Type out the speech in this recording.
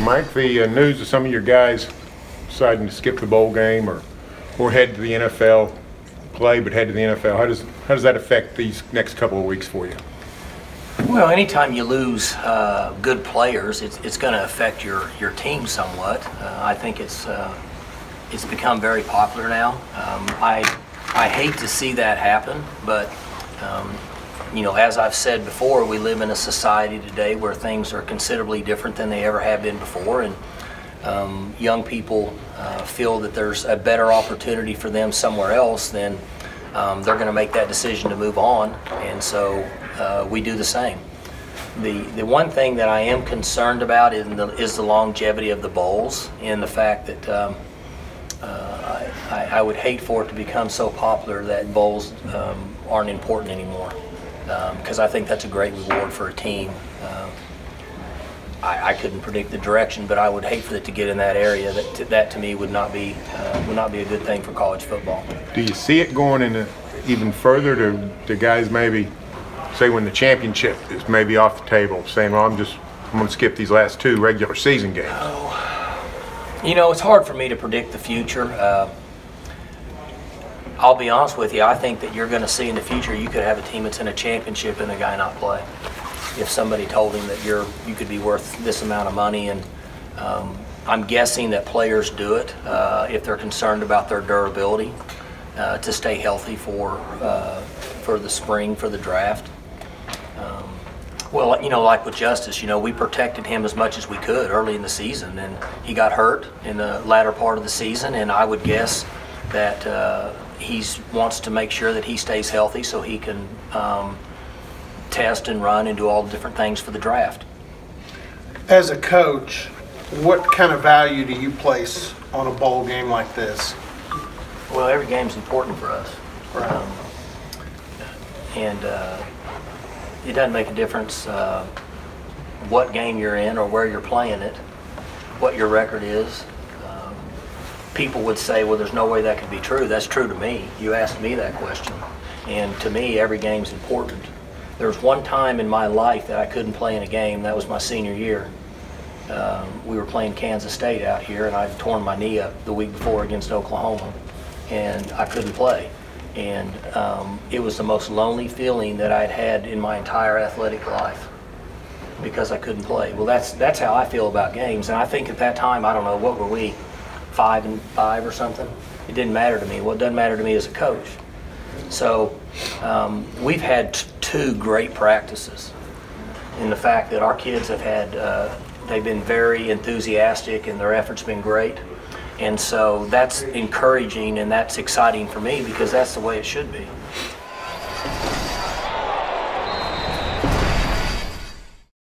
Mike, the news of some of your guys deciding to skip the bowl game or head to the NFL, play but head to the NFL, how does that affect these next couple of weeks for you? Well, anytime you lose good players, it's going to affect your team somewhat. I think it's become very popular now. I hate to see that happen, but you know, as I've said before, we live in a society today where things are considerably different than they ever have been before, and young people feel that there's a better opportunity for them somewhere else, then they're going to make that decision to move on, and so we do the same. The one thing that I am concerned about is the longevity of the bowls, and the fact that I would hate for it to become so popular that bowls aren't important anymore, because I think that's a great reward for a team. I couldn't predict the direction, but I would hate for it to get in that area. That to me would not be a good thing for college football. Do you see it going in even further to guys maybe say when the championship is maybe off the table, saying, well, I'm going to skip these last 2 regular season games? Oh, you know, it's hard for me to predict the future. I'll be honest with you, I think that you're going to see in the future you could have a team that's in a championship and a guy not play. If somebody told him that you could be worth this amount of money, and I'm guessing that players do it if they're concerned about their durability, to stay healthy for the spring, for the draft. Well, you know, like with Justice, you know, we protected him as much as we could early in the season, and he got hurt in the latter part of the season, and I would guess that he wants to make sure that he stays healthy so he can test and run and do all the different things for the draft. As a coach, what kind of value do you place on a bowl game like this? Well, every game's important for us. Right. And it doesn't make a difference what game you're in or where you're playing it, what your record is. People would say, well, there's no way that could be true. That's true to me. You asked me that question. And to me, every game's important. There was one time in my life that I couldn't play in a game. That was my senior year. We were playing Kansas State out here, and I'd torn my knee up the week before against Oklahoma, and I couldn't play. And it was the most lonely feeling that I'd had in my entire athletic life, because I couldn't play. Well, that's how I feel about games. And I think at that time, I don't know, what were we, 5-5 or something? It didn't matter to me. Well, it doesn't matter to me as a coach. So we've had 2 great practices in the fact that our kids have had, they've been very enthusiastic and their effort's been great. And so that's encouraging and that's exciting for me, because that's the way it should be.